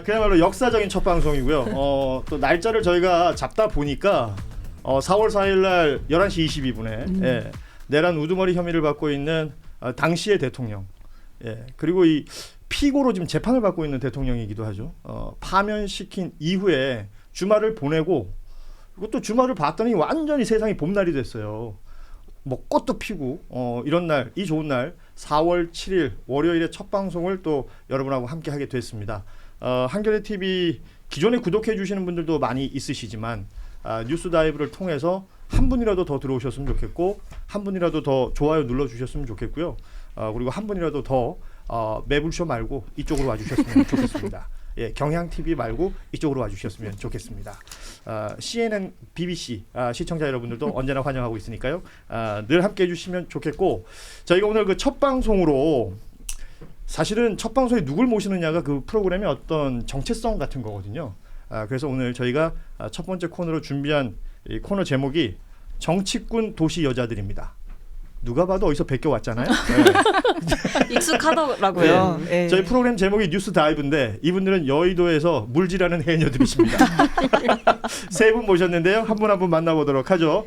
그야말로 역사적인 첫 방송이고요. 또 날짜를 저희가 잡다 보니까 4월 4일 날 11시 22분에 예, 내란 우두머리 혐의를 받고 있는 당시의 대통령, 예, 그리고 이 피고로 지금 재판을 받고 있는 대통령이기도 하죠. 파면시킨 이후에 주말을 보내고, 그리고 또 주말을 봤더니 완전히 세상이 봄날이 됐어요. 뭐 꽃도 피고 이런 날, 이 좋은 날 4월 7일 월요일에 첫 방송을 또 여러분하고 함께 하게 됐습니다. 한겨레 TV 기존에 구독해 주시는 분들도 많이 있으시지만 뉴스 다이브를 통해서 한 분이라도 더 들어오셨으면 좋겠고, 한 분이라도 더 좋아요 눌러 주셨으면 좋겠고요. 그리고 한 분이라도 더 매불쇼 말고 이쪽으로 와주셨으면 좋겠습니다. 예, 경향 TV 말고 이쪽으로 와주셨으면 좋겠습니다. CNN, BBC 시청자 여러분들도 언제나 환영하고 있으니까요. 늘 함께 해주시면 좋겠고, 저희가 오늘 그 첫 방송으로, 사실은 첫 방송에 누굴 모시느냐가 그 프로그램의 어떤 정체성 같은 거거든요. 그래서 오늘 저희가 첫 번째 코너로 준비한 이 코너 제목이 정치꾼 도시 여자들입니다. 누가 봐도 어디서 베껴 왔잖아요. 네. 익숙하더라고요. 네. 네. 저희 프로그램 제목이 뉴스 다이브인데 이분들은 여의도에서 물질하는 해녀들이십니다. 세 분 모셨는데요. 한 분 한 분 만나보도록 하죠.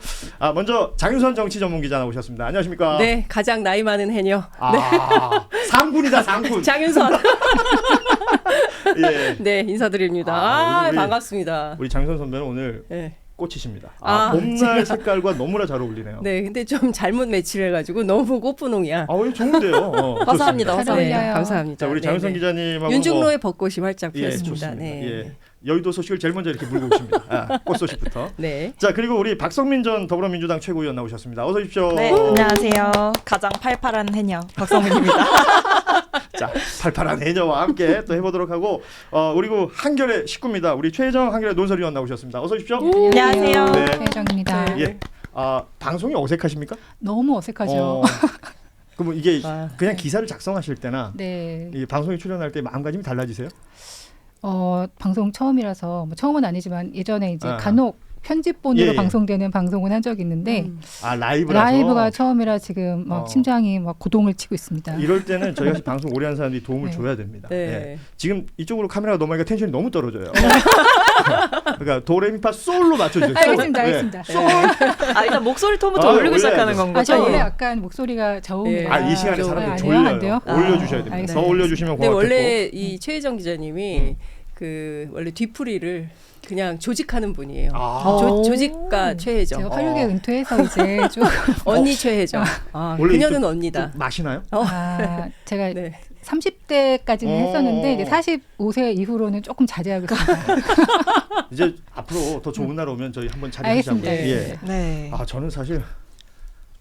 먼저 장윤선 정치 전문 기자 나오셨습니다. 안녕하십니까? 네, 가장 나이 많은 해녀. 상군이다, 상군. 장윤선. 예. 네, 인사드립니다. 우리 반갑습니다. 우리 장윤선 선배는 오늘 네. 꽃이십니다. 제가... 봄날 색깔과 너무나 잘 어울리네요. 네, 근데 좀 잘못 매치를 해가지고 너무 꽃분홍이야. 이거 좋은데요. 화사합니다. 네, 화사해요. 감사합니다. 자, 우리 장윤선 기자님하고 윤중로의 벚꽃이 활짝 예, 피었습니다. 좋습니다. 네. 예. 여의도 소식을 제일 먼저 이렇게 물고 오십니다. 꽃 소식부터. 네. 자, 그리고 우리 박성민 전 더불어민주당 최고위원 나오셨습니다. 어서 오십시오. 네, 안녕하세요. 가장 팔팔한 해녀 박성민입니다. 자, 팔팔한 해녀와 함께 또 해보도록 하고, 그리고 한겨레 식구입니다. 우리 최혜정 한겨레 논설위원 나오셨습니다. 어서 오십시오. 안녕하세요. 네. 최혜정입니다. 네. 예. 방송이 어색하십니까? 너무 어색하죠. 그럼 이게 그냥 기사를 작성하실 때나 네. 이 방송에 출연할 때 마음가짐이 달라지세요? 방송 처음이라서 뭐 처음은 아니지만 예전에 이제 간혹 편집본으로 예. 방송되는 방송은 한 적이 있는데 라이브가 처음이라 지금 막 심장이 막 고동을 치고 있습니다. 이럴 때는 저희가 방송 오래 한 사람들이 도움을 네. 줘야 됩니다. 네. 예. 지금 이쪽으로 카메라가 넘어가니까 텐션이 너무 떨어져요. 그러니까 도레미파 솔로 맞춰주세요. 알겠습니다. 알겠습니다. 일단 목소리 톤부터 올리고 시작하는 건 거죠? 저 원래 약간 목소리가 저음이라. 이 시간에 사람들 아니에요? 안 졸려요. 돼요? 올려주셔야 됩니다. 알겠습니다. 더 올려주시면 근데 고맙겠고. 원래 이 최혜정 기자님이 그 원래 뒤풀이를 그냥 조직하는 분이에요. 조직가 최혜정. 제가 활력에 은퇴해서 이제 좀 언니 최혜정. 그녀는 언니다. 마시나요? 제가 네. 30대까지는 했었는데 이제 45세 이후로는 조금 자제하고 있습니다. 이제 앞으로 더 좋은 날 오면 저희 한번 자리하자고요. 알겠습니다. 예. 네. 저는 사실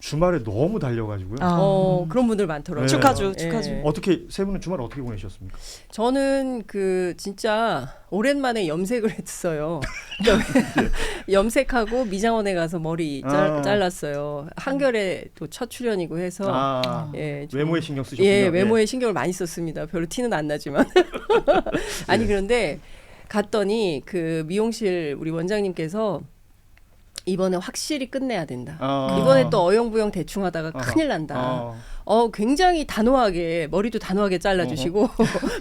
주말에 너무 달려가지고요. 그런 분들 많더라고요. 네. 축하주. 어떻게 세 분은 주말 어떻게 보내셨습니까? 저는 진짜 오랜만에 염색을 했어요. 염색하고 미장원에 가서 머리 잘랐어요. 한겨레 또 첫 출연이고 해서 외모에 신경 쓰셨군요. 예, 외모에 신경을 많이 썼습니다. 별로 티는 안 나지만. 아니 그런데 갔더니 그 미용실 우리 원장님께서 이번에 확실히 끝내야 된다. 이번에 또 어영부영 대충 하다가 큰일 난다. 굉장히 단호하게 머리도 단호하게 잘라주시고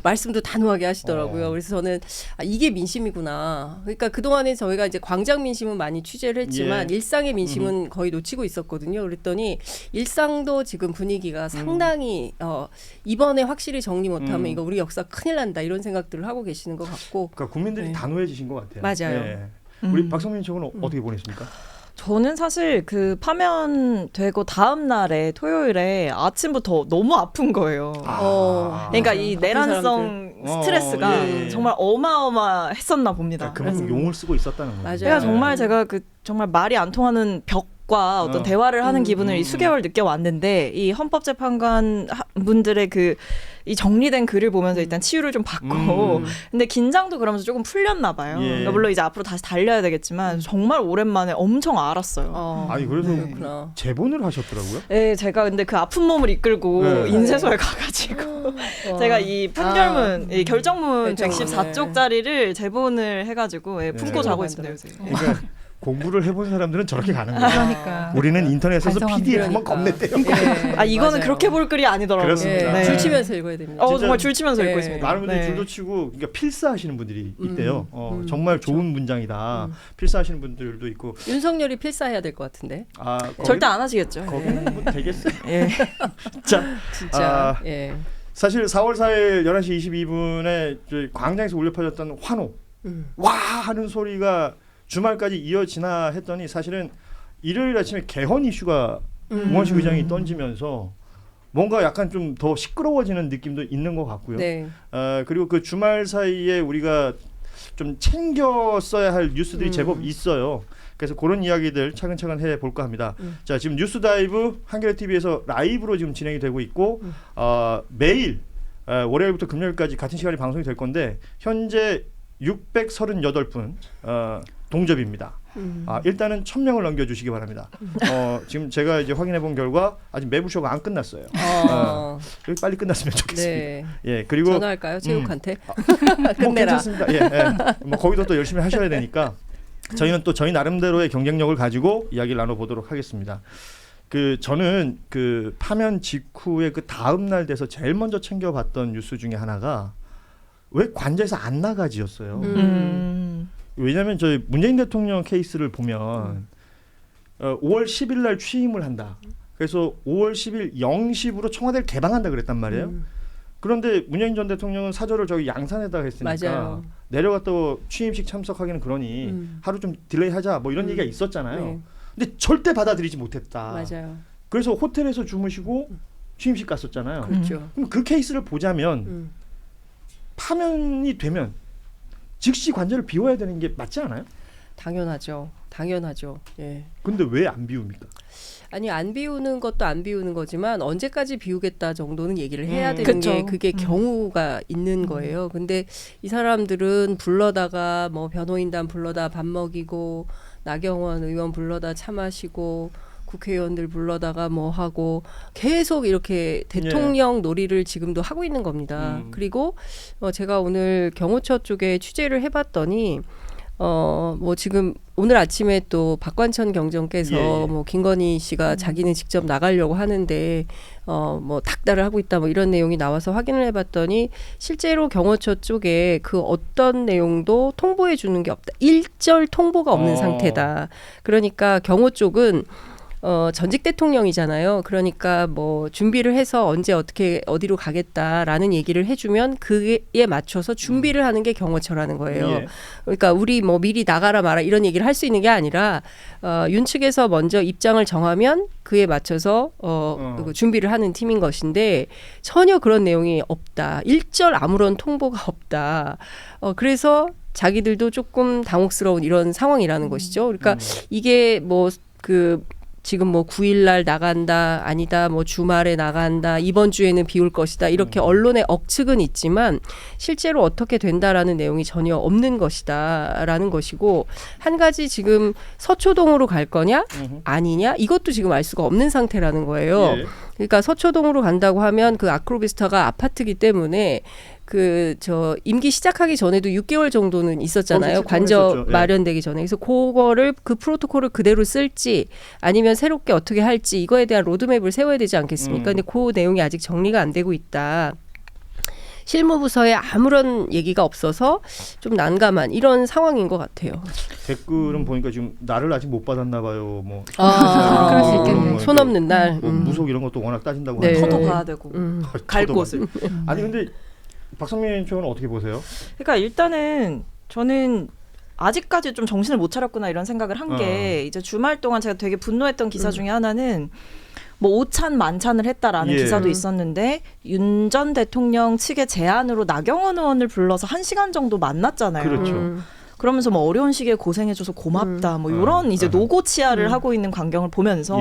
말씀도 단호하게 하시더라고요. 그래서 저는 이게 민심이구나. 그러니까 그동안에 저희가 이제 광장 민심은 많이 취재를 했지만 일상의 민심은 거의 놓치고 있었거든요. 그랬더니 일상도 지금 분위기가 상당히 이번에 확실히 정리 못하면 이거 우리 역사 큰일 난다 이런 생각들을 하고 계시는 것 같고. 그러니까 국민들이 단호해지신 것 같아요. 맞아요. 네. 우리 박성민 씨는 어떻게 보냈습니까? 저는 사실 그 파면되고 다음 날에 토요일에 아침부터 너무 아픈 거예요. 그러니까 이 내란성 스트레스가 정말 어마어마했었나 봅니다. 그만큼 용을 쓰고 있었다는 거예요. 맞아요. 그러니까 정말 제가 정말 말이 안 통하는 벽과 어떤 대화를 하는 기분을 이 수개월 느껴왔는데 이 헌법재판관 분들의 이 정리된 글을 보면서 일단 치유를 좀 받고 근데 긴장도 그러면서 조금 풀렸나 봐요. 그러니까 물론 이제 앞으로 다시 달려야 되겠지만 정말 오랜만에 엄청 알았어요. 그래서 재본을 하셨더라고요? 네, 제가 근데 그 아픈 몸을 이끌고 인쇄소에 가가지고 제가 이 판결문, 이 결정문 114쪽짜리를 재본을 해가지고 품고 자고 있습니다 요새. 그러니까 공부를 해본 사람들은 저렇게 가는 거예요. 그러니까. 우리는 인터넷에서 반성합니다. PDF 한번 겁냈대요. 네, 아 이거는 맞아요. 그렇게 볼 글이 아니더라고요. 그렇습니다. 네. 네. 줄 치면서 읽어야 됩니다. 정말 줄 치면서 네. 읽고 있습니다. 많은 분들이 네. 줄도 치고 그러니까 필사하시는 분들이 있대요. 정말 그렇죠. 좋은 문장이다. 필사하시는 분들도 있고. 윤석열이 필사해야 될 것 같은데. 아, 절대 안 하시겠죠. 거기는 뭐 되겠어요. 예. 자, 진짜. 예. 사실 4월 4일 11시 22분에 저희 광장에서 울려 퍼졌던 환호, 와 하는 소리가 주말까지 이어지나 했더니 사실은 일요일 아침에 개헌 이슈가 우원식 의장이 던지면서 뭔가 약간 좀 더 시끄러워지는 느낌도 있는 것 같고요. 네. 그리고 그 주말 사이에 우리가 좀 챙겨 써야 할 뉴스들이 제법 있어요. 그래서 그런 이야기들 차근차근 해볼까 합니다. 자, 지금 뉴스 다이브 한겨레 TV에서 라이브로 지금 진행이 되고 있고 매일 월요일부터 금요일까지 같은 시간에 방송이 될 건데 현재 638분 동접입니다. 일단은 1000명을 넘겨주시기 바랍니다. 지금 제가 이제 확인해본 결과 아직 매부쇼가 안 끝났어요. 여기 빨리 끝났으면 좋겠습니다. 네. 예, 그리고 전화할까요, 체육한테? 뭐 끝내라. 괜찮습니다. 예, 예. 뭐 거기도 또 열심히 하셔야 되니까 저희는 또 저희 나름대로의 경쟁력을 가지고 이야기를 나눠보도록 하겠습니다. 저는 그 파면 직후에 그 다음 날 돼서 제일 먼저 챙겨봤던 뉴스 중에 하나가 왜 관저에서 안 나가지였어요. 왜냐하면 저희 문재인 대통령 케이스를 보면 5월 10일 날 취임을 한다. 그래서 5월 10일 0시부로 청와대를 개방한다 그랬단 말이에요. 그런데 문재인 전 대통령은 사저를 저기 양산에다가 했으니까 맞아요. 내려갔다 취임식 참석하기는 그러니 하루 좀 딜레이하자 뭐 이런 얘기가 있었잖아요. 네. 근데 절대 받아들이지 못했다. 맞아요. 그래서 호텔에서 주무시고 취임식 갔었잖아요. 그렇죠. 그럼 그 케이스를 보자면 파면이 되면 즉시 관저를 비워야 되는 게 맞지 않아요? 당연하죠. 당연하죠. 예. 근데 왜 안 비웁니까? 아니 안 비우는 것도 안 비우는 거지만 언제까지 비우겠다 정도는 얘기를 해야 되는 그쵸. 게 그게 경우가 있는 거예요. 근데 이 사람들은 불러다가 뭐 변호인단 불러다 밥 먹이고 나경원 의원 불러다 차 마시고 국회의원들 불러다가 뭐 하고 계속 이렇게 대통령 놀이를 지금도 하고 있는 겁니다. 그리고 제가 오늘 경호처 쪽에 취재를 해봤더니 뭐 지금 오늘 아침에 또 박관천 경정께서 뭐 김건희 씨가 자기는 직접 나가려고 하는데 뭐 닥달을 하고 있다 뭐 이런 내용이 나와서 확인을 해봤더니 실제로 경호처 쪽에 그 어떤 내용도 통보해 주는 게 없다. 일절 통보가 없는 상태다. 그러니까 경호 쪽은 전직 대통령이잖아요. 그러니까 뭐 준비를 해서 언제 어떻게 어디로 가겠다라는 얘기를 해주면 그에 맞춰서 준비를 하는 게 경호처라는 거예요. 예. 그러니까 우리 뭐 미리 나가라 마라 이런 얘기를 할 수 있는 게 아니라 윤 측에서 먼저 입장을 정하면 그에 맞춰서 그 준비를 하는 팀인 것인데 전혀 그런 내용이 없다. 일절 아무런 통보가 없다. 그래서 자기들도 조금 당혹스러운 이런 상황이라는 것이죠. 그러니까 이게 뭐 지금 뭐 9일 날 나간다, 아니다, 뭐 주말에 나간다, 이번 주에는 비울 것이다. 이렇게 언론의 억측은 있지만 실제로 어떻게 된다라는 내용이 전혀 없는 것이다라는 것이고 한 가지 지금 서초동으로 갈 거냐 아니냐 이것도 지금 알 수가 없는 상태라는 거예요. 예. 그러니까 서초동으로 간다고 하면 그 아크로비스타가 아파트기 때문에 임기 시작하기 전에도 6개월 정도는 있었잖아요. 관저 마련되기 전에. 그래서 그거를 그 프로토콜을 그대로 쓸지 아니면 새롭게 어떻게 할지 이거에 대한 로드맵을 세워야 되지 않겠습니까? 근데 그 내용이 아직 정리가 안 되고 있다. 실무부서에 아무런 얘기가 없어서 좀 난감한 이런 상황인 것 같아요. 댓글은 보니까 지금 나를 아직 못 받았나 봐요. 뭐 그럴 수 있겠네요. 손 없는 날. 뭐 무속 이런 것도 워낙 따진다고 네. 하는데. 터도 봐야 되고 갈 곳을. 아니 근데 박성민 총은 어떻게 보세요? 그러니까 일단은 저는 아직까지 좀 정신을 못 차렸구나 이런 생각을 한 게 이제 주말 동안 제가 되게 분노했던 기사 중에 하나는 뭐 오찬 만찬을 했다라는 기사도 있었는데 윤 전 대통령 측의 제안으로 나경원 의원을 불러서 1시간 정도 만났잖아요. 그렇죠. 그러면서 뭐 어려운 시기에 고생해줘서 고맙다 뭐 이런 이제 노고 치하를 하고 있는 광경을 보면서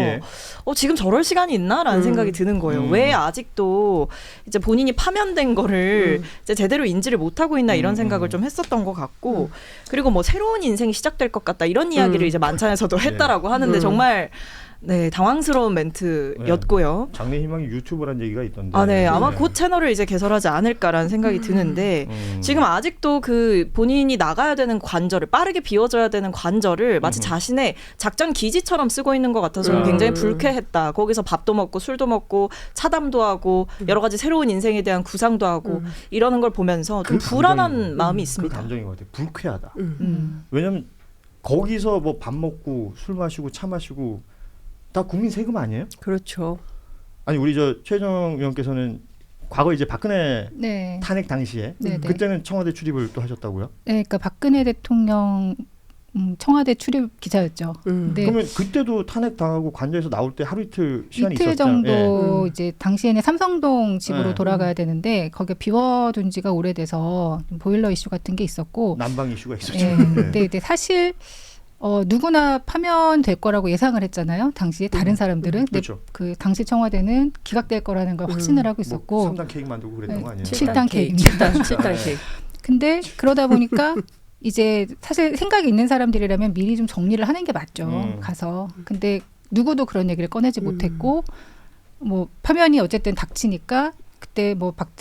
지금 저럴 시간이 있나라는 생각이 드는 거예요. 왜 아직도 이제 본인이 파면된 거를 이제 제대로 인지를 못하고 있나 이런 생각을 좀 했었던 것 같고 그리고 뭐 새로운 인생이 시작될 것 같다 이런 이야기를 이제 만찬에서도 했다라고 하는데 정말 네, 당황스러운 멘트였고요. 장래희망이 유튜브란 얘기가 있던데. 아, 네. 아마 곧 채널을 이제 개설하지 않을까라는 생각이 드는데 지금 아직도 그 본인이 나가야 되는 관절을 빠르게 비워줘야 되는 관절을 마치 자신의 작전 기지처럼 쓰고 있는 것 같아서 저는 굉장히 불쾌했다. 거기서 밥도 먹고 술도 먹고 차담도 하고 여러 가지 새로운 인생에 대한 구상도 하고 이러는 걸 보면서 좀 불안한 마음이 있습니다. 그 감정인 것 같아요. 불쾌하다. 왜냐하면 거기서 뭐 밥 먹고 술 마시고 차 마시고 다 국민 세금 아니에요? 그렇죠. 아니 우리 저 최정 의원께서는 과거 이제 박근혜 네. 탄핵 당시에 네, 네. 그때는 청와대 출입을 또 하셨다고요? 네, 그러니까 박근혜 대통령 청와대 출입 기자였죠. 네. 그러면 그때도 탄핵 당하고 관저에서 나올 때 하루 이틀 시간이 이틀 있었죠. 정도 이제 당시에는 삼성동 집으로 네. 돌아가야 되는데 거기 비워둔 지가 오래돼서 보일러 이슈 같은 게 있었고 난방 이슈가 있었죠. 네. 근데 사실 누구나 파면될 거라고 예상을 했잖아요. 당시에 다른 사람들은. 근데 그렇죠. 그 당시 청와대는 기각될 거라는 걸 확신을 하고 있었고. 뭐 3단 케이크 만들고 그랬던 거 아니에요? 7단 케이크입니다. 7단 케이크. 근데 그러다 보니까 이제 사실 생각이 있는 사람들이라면 미리 좀 정리를 하는 게 맞죠. 가서. 근데 누구도 그런 얘기를 꺼내지 못했고 뭐 파면이 어쨌든 닥치니까 그때 뭐 박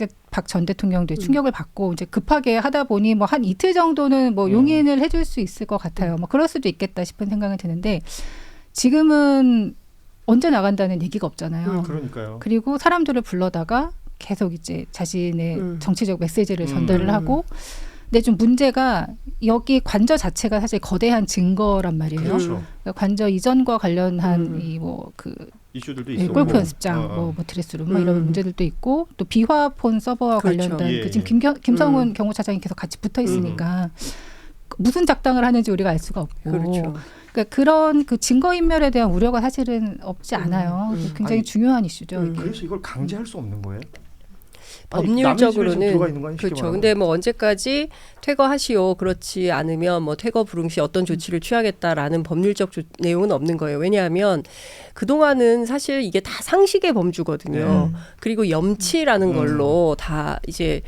전 대통령도 충격을 받고 이제 급하게 하다 보니 뭐 한 이틀 정도는 뭐 용인을 해줄 수 있을 것 같아요. 뭐 그럴 수도 있겠다 싶은 생각은 드는데 지금은 언제 나간다는 얘기가 없잖아요. 그러니까요. 그리고 사람들을 불러다가 계속 이제 자신의 정치적 메시지를 전달을 하고 근데 좀 문제가 여기 관저 자체가 사실 거대한 증거란 말이에요. 그렇죠. 그러니까 관저 이전과 관련한 이 뭐 그 이슈들도 예, 있었고 골프 연습장, 뭐 드레스룸 뭐 이런 문제들도 있고 또 비화폰 서버와 그렇죠. 관련된 예, 그 지금 김성훈 경호차장이 계속 같이 붙어 있으니까 무슨 작당을 하는지 우리가 알 수가 없고. 그렇죠. 그러니까 그런 그 증거인멸에 대한 우려가 사실은 없지 않아요. 굉장히 아니, 중요한 이슈죠. 이게. 그래서 이걸 강제할 수 없는 거예요? 법률적으로는 그렇죠. 근데 뭐 언제까지 퇴거하시오. 그렇지 않으면 뭐 퇴거 불응 시 어떤 조치를 취하겠다라는 법률적 내용은 없는 거예요. 왜냐하면 그동안은 사실 이게 다 상식의 범주거든요. 그리고 염치라는 걸로 다 이제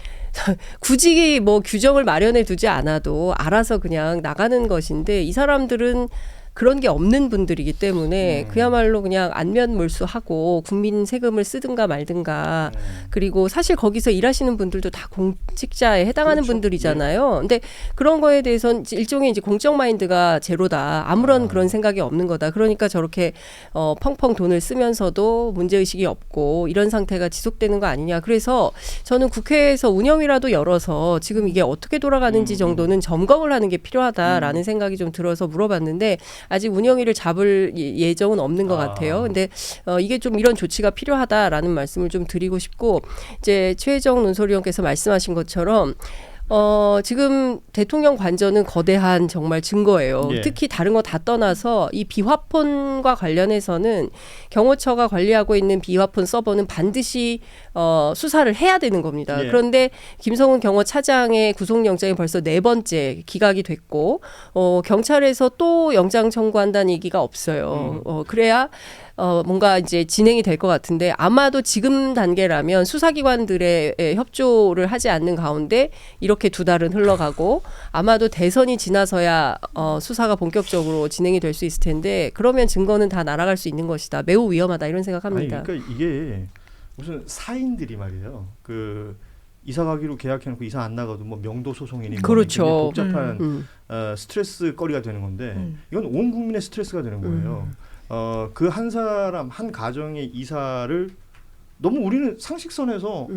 굳이 뭐 규정을 마련해 두지 않아도 알아서 그냥 나가는 것인데 이 사람들은 그런 게 없는 분들이기 때문에 그야말로 그냥 안면몰수하고 국민 세금을 쓰든가 말든가 그리고 사실 거기서 일하시는 분들도 다 공직자에 해당하는 그렇죠. 분들이잖아요. 근데 그런 거에 대해서는 일종의 이제 공적 마인드가 제로다. 아무런 그런 생각이 없는 거다. 그러니까 저렇게 펑펑 돈을 쓰면서도 문제의식이 없고 이런 상태가 지속되는 거 아니냐. 그래서 저는 국회에서 운영이라도 열어서 지금 이게 어떻게 돌아가는지 정도는 점검을 하는 게 필요하다라는 생각이 좀 들어서 물어봤는데 아직 운영위를 잡을 예정은 없는 것 같아요. 근데 이게 좀 이런 조치가 필요하다라는 말씀을 좀 드리고 싶고 이제 최혜정 논설위원께서 말씀하신 것처럼 지금 대통령 관저는 거대한 정말 증거예요. 예. 특히 다른 거 다 떠나서 이 비화폰과 관련해서는 경호처가 관리하고 있는 비화폰 서버는 반드시 수사를 해야 되는 겁니다. 예. 그런데 김성훈 경호차장의 구속영장이 벌써 4번째 기각이 됐고 경찰에서 또 영장 청구한다는 얘기가 없어요. 그래야 뭔가 이제 진행이 될 것 같은데 아마도 지금 단계라면 수사기관들의 협조를 하지 않는 가운데 이렇게 2달은 흘러가고 아마도 대선이 지나서야 수사가 본격적으로 진행이 될 수 있을 텐데 그러면 증거는 다 날아갈 수 있는 것이다. 매우 위험하다 이런 생각합니다. 아니, 그러니까 이게 무슨 사인들이 말이에요. 그 이사 가기로 계약해놓고 이사 안 나가도 뭐 명도 소송이니 그렇죠. 뭐 복잡한 스트레스 거리가 되는 건데 이건 온 국민의 스트레스가 되는 거예요. 그 한 사람 한 가정의 이사를 너무 우리는 상식선에서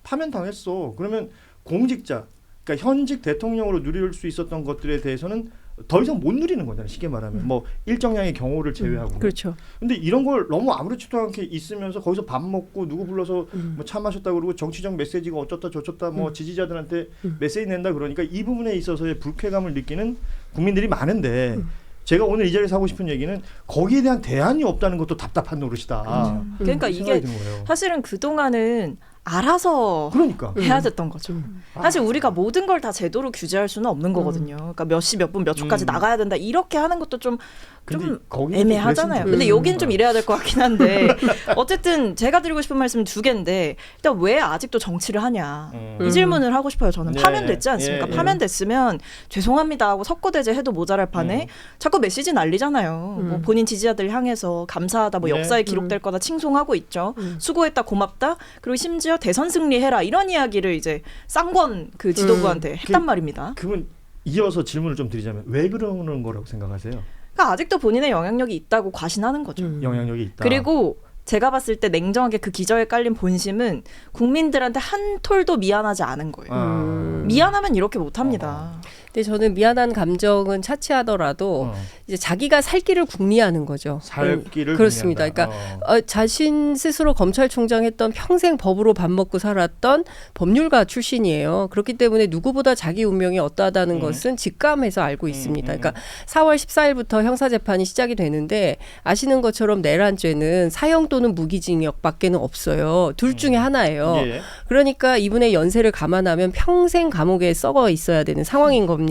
파면 당했어. 그러면 공직자, 그러니까 현직 대통령으로 누릴 수 있었던 것들에 대해서는 더 이상 못 누리는 거잖아요. 쉽게 말하면 뭐 일정량의 경호를 제외하고. 그렇죠. 근데 이런 걸 너무 아무렇지도 않게 있으면서 거기서 밥 먹고 누구 불러서 뭐 차 마셨다 그러고 정치적 메시지가 어쩌다 저쩌다 뭐 지지자들한테 메시지 낸다 그러니까 이 부분에 있어서의 불쾌감을 느끼는 국민들이 많은데 제가 오늘 이 자리에서 하고 싶은 얘기는 거기에 대한 대안이 없다는 것도 답답한 노릇이다. 그러니까 이게 드는 거예요. 사실은 그동안은 알아서 그러니까. 해야 됐던 거죠. 사실 우리가 모든 걸 다 제도로 규제할 수는 없는 거거든요. 그러니까 몇 시 몇 분 몇 초까지 나가야 된다 이렇게 하는 것도 좀 거기는 애매하잖아요. 좀 근데 여기는 좀 이래야 될 것 같긴 한데 어쨌든 제가 드리고 싶은 말씀은 두 개인데 일단 왜 아직도 정치를 하냐 이 질문을 하고 싶어요. 저는 파면됐지 않습니까? 파면됐으면 죄송합니다 하고 석고대죄 해도 모자랄 판에 자꾸 메시지 날리잖아요. 뭐 본인 지지자들 향해서 감사하다, 뭐 역사에 기록될 거다 칭송하고 있죠. 수고했다, 고맙다. 그리고 심지어 대선 승리해라 이런 이야기를 이제 쌍권 그 지도부한테 했단 말입니다. 그러면 이어서 질문을 좀 드리자면 왜 그러는 거라고 생각하세요? 그러니까 아직도 본인의 영향력이 있다고 과신하는 거죠. 영향력이 있다. 그리고 제가 봤을 때 냉정하게 그 기저에 깔린 본심은 국민들한테 한 톨도 미안하지 않은 거예요. 미안하면 이렇게 못합니다. 근데 저는 미안한 감정은 차치하더라도 이제 자기가 살 길을 궁리하는 거죠. 살 길을 그렇습니다. 궁리한다. 그러니까 자신 스스로 검찰총장 했던 평생 법으로 밥 먹고 살았던 법률가 출신이에요. 그렇기 때문에 누구보다 자기 운명이 어떠하다는 것은 직감해서 알고 있습니다. 그러니까 4월 14일부터 형사재판이 시작이 되는데 아시는 것처럼 내란죄는 사형 또는 무기징역밖에는 없어요. 둘 중에 하나예요. 예. 그러니까 이분의 연세를 감안하면 평생 감옥에 썩어 있어야 되는 상황인 겁니다.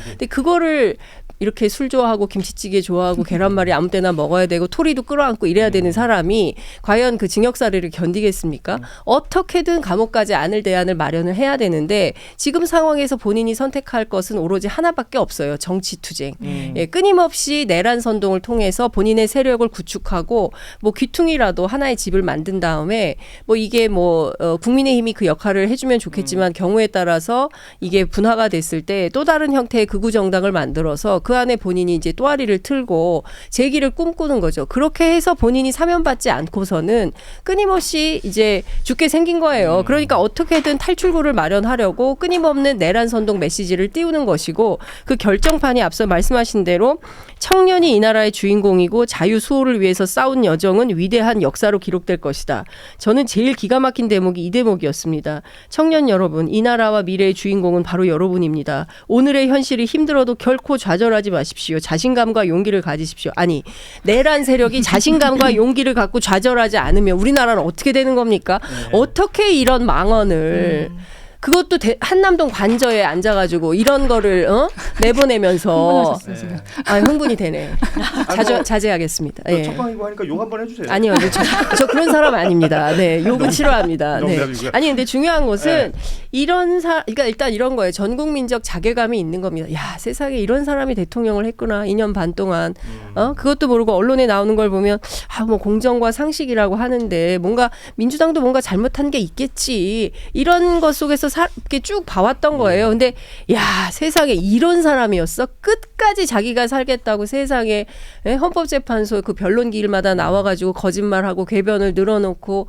근데 그거를 이렇게 술 좋아하고 김치찌개 좋아하고 계란말이 아무 때나 먹어야 되고 토리도 끌어안고 이래야 되는 사람이 과연 그 징역사례를 견디겠습니까? 어떻게든 감옥 가지 않을 대안을 마련을 해야 되는데 지금 상황에서 본인이 선택할 것은 오로지 하나밖에 없어요. 정치투쟁. 예, 끊임없이 내란 선동을 통해서 본인의 세력을 구축하고 뭐 귀퉁이라도 하나의 집을 만든 다음에 뭐 이게 뭐 국민의힘이 그 역할을 해주면 좋겠지만 경우에 따라서 이게 분화가 됐을 때 또 다른 형태의 극우 정당을 만들어서 그 안에 본인이 이제 또아리를 틀고 재기를 꿈꾸는 거죠. 그렇게 해서 본인이 사면받지 않고서는 끊임없이 이제 죽게 생긴 거예요. 그러니까 어떻게든 탈출구를 마련하려고 끊임없는 내란 선동 메시지를 띄우는 것이고 그 결정판이 앞서 말씀하신 대로 청년이 이 나라의 주인공이고 자유 수호를 위해서 싸운 여정은 위대한 역사로 기록될 것이다. 저는 제일 기가 막힌 대목이 이 대목이었습니다. 청년 여러분, 이 나라와 미래의 주인공은 바로 여러분입니다. 오늘의 현실이 힘들어도 결코 좌절하지 마십시오. 자신감과 용기를 가지십시오. 아니, 내란 세력이 자신감과 용기를 갖고 좌절하지 않으면 우리나라는 어떻게 되는 겁니까? 어떻게 이런 망언을 그것도 한남동 관저에 앉아가지고 이런 거를 내보내면서 흥분이 되네. 자제하겠습니다. 예. 첫방이고 하니까 욕 한번 해주세요. 아니요, 저 그런 사람 아닙니다. 네, 욕은 싫어합니다. 네. 아니 근데 중요한 것은 그러니까 일단 이런 거예요. 전 국민적 자괴감이 있는 겁니다. 야, 세상에 이런 사람이 대통령을 했구나. 2년 반 동안. 그것도 모르고 언론에 나오는 걸 보면 뭐 공정과 상식이라고 하는데 뭔가 민주당도 뭔가 잘못한 게 있겠지. 이런 것 속에서 이렇게 쭉 봐왔던 거예요. 근데 야, 세상에 이런 사람이었어? 끝까지 자기가 살겠다고 세상에 헌법재판소 그 변론기일마다 나와가지고 거짓말하고 궤변을 늘어놓고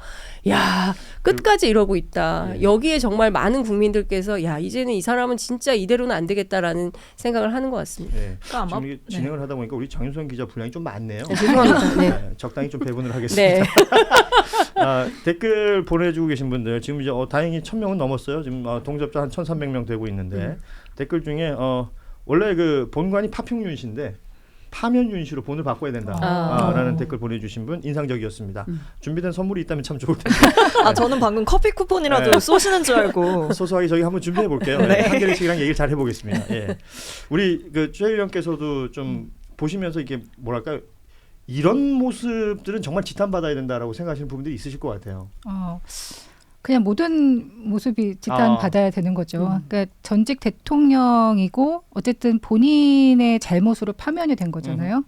야, 끝까지 이러고 있다. 여기에 정말 많은 국민들께서 야, 이제는 이 사람은 진짜 이대로는 안 되겠다라는 생각을 하는 것 같습니다. 네. 지금 이게 진행을 하다 보니까 우리 장윤선 기자 분량이 좀 많네요. 죄송합니다. 네. 적당히 좀 배분을 하겠습니다. 네. 댓글 보내주고 계신 분들 지금 이제 다행히 1000명은 넘었어요. 지금 동접자 한 1300명 되고 있는데 댓글 중에 원래 그 본관이 파평윤 씨인데 파면윤 씨로 본을 바꿔야 된다라는 댓글 보내주신 분 인상적이었습니다. 준비된 선물이 있다면 참 좋을 텐데. 저는 방금 커피 쿠폰이라도 쏘시는 줄 알고. 소소하게 저희 한번 준비해 볼게요. 네. 한겨레 씨랑 얘기를 잘 해보겠습니다. 예. 우리 그 최 의원께서도 좀 보시면서 이게 뭐랄까요? 이런 모습들은 정말 지탄받아야 된다라고 생각하시는 부분들이 있으실 것 같아요. 그냥 모든 모습이 지탄받아야 되는 거죠. 그러니까 전직 대통령이고 어쨌든 본인의 잘못으로 파면이 된 거잖아요.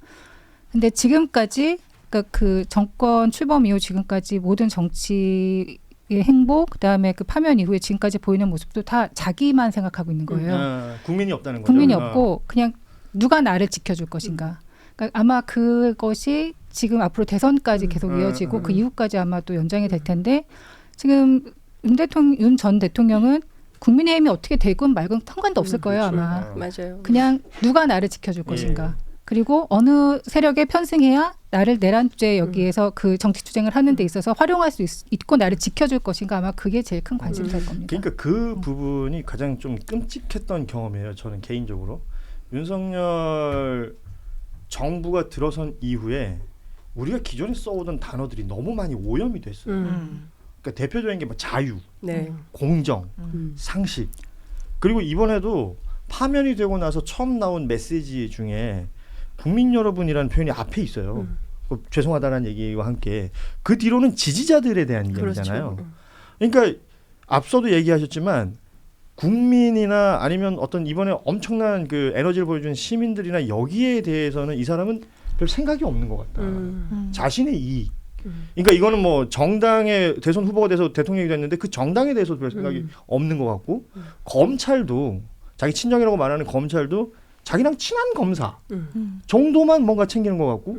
근데 지금까지 그러니까 그 정권 출범 이후 지금까지 모든 정치 행보 그다음에 그 파면 이후에 지금까지 보이는 모습도 다 자기만 생각하고 있는 거예요. 국민이 없다는 거죠. 국민이 없고 그냥 누가 나를 지켜줄 것인가. 그러니까 아마 그것이 지금 앞으로 대선까지 계속 이어지고 그 이후까지 아마 또 연장이 될 텐데 지금 윤 전 대통령은 국민의힘이 어떻게 되건 말건 상관도 없을 거예요. 그렇죠. 아마. 맞아요. 그냥 누가 나를 지켜줄 것인가. 그리고 어느 세력에 편승해야 나를 내란죄 여기에서 그 정치투쟁을 하는 데 있어서 활용할 수 있고 나를 지켜줄 것인가. 아마 그게 제일 큰 관심사일 겁니다. 그러니까 그 부분이 가장 좀 끔찍했던 경험이에요. 저는 개인적으로. 윤석열 정부가 들어선 이후에 우리가 기존에 써오던 단어들이 너무 많이 오염이 됐어요. 그러니까 대표적인 게 뭐 자유, 네. 공정, 상식. 그리고 이번에도 파면이 되고 나서 처음 나온 메시지 중에 국민 여러분이라는 표현이 앞에 있어요. 죄송하다는 얘기와 함께 그 뒤로는 지지자들에 대한 이야기잖아요. 그렇죠. 그러니까 앞서도 얘기하셨지만 국민이나 아니면 어떤 이번에 엄청난 그 에너지를 보여준 시민들이나 여기에 대해서는 이 사람은 별 생각이 없는 것 같다. 자신의 이익. 그러니까 이거는 뭐 정당의 대선 후보가 돼서 대통령이 됐는데 그 정당에 대해서 별 생각이 없는 것 같고 검찰도 자기 친정이라고 말하는 검찰도 자기랑 친한 검사 정도만 뭔가 챙기는 것 같고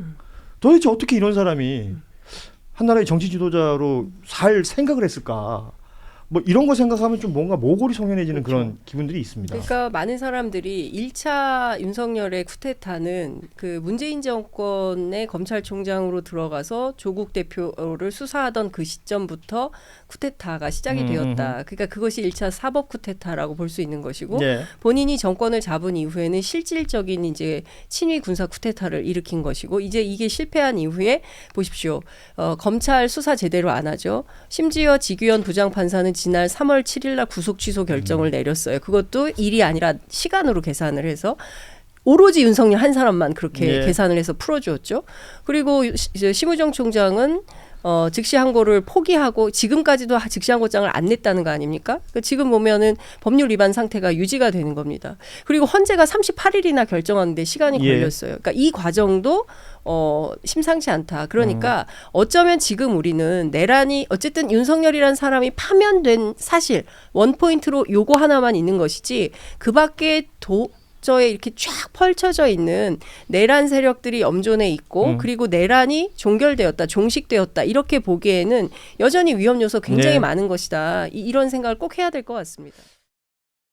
도대체 어떻게 이런 사람이 한 나라의 정치 지도자로 살 생각을 했을까? 뭐 이런 거 생각하면 좀 뭔가 모골이 성연해지는 그런 기분들이 있습니다. 그러니까 많은 사람들이 1차 윤석열의 쿠데타는 그 문재인 정권의 검찰총장으로 들어가서 조국 대표를 수사하던 그 시점부터 쿠데타가 시작이 되었다. 그러니까 그것이 1차 사법 쿠데타라고 볼 수 있는 것이고 네. 본인이 정권을 잡은 이후에는 실질적인 이제 친위 군사 쿠데타를 일으킨 것이고 이제 이게 실패한 이후에 보십시오. 검찰 수사 제대로 안 하죠. 심지어 지규현 부장판사는 지난 3월 7일 날 구속 취소 결정을 내렸어요. 그것도 일이 아니라 시간으로 계산을 해서 오로지 윤석열 한 사람만 그렇게 예. 계산을 해서 풀어주었죠. 그리고 심우정 총장은 즉시항고를 포기하고 지금까지도 즉시항고장을 안 냈다는 거 아닙니까? 그러니까 지금 보면은 법률 위반 상태가 유지가 되는 겁니다. 그리고 헌재가 38일이나 결정하는데 시간이 예. 걸렸어요. 그러니까 이 과정도 심상치 않다. 그러니까 어쩌면 지금 우리는 내란이 어쨌든 윤석열이라는 사람이 파면된 사실 원포인트로 요거 하나만 있는 것이지 그 밖에 저에 이렇게 쫙 펼쳐져 있는 내란 세력들이 염존해 있고 그리고 내란이 종결되었다, 종식되었다 이렇게 보기에는 여전히 위험 요소 굉장히 네. 많은 것이다. 이런 생각을 꼭 해야 될 것 같습니다.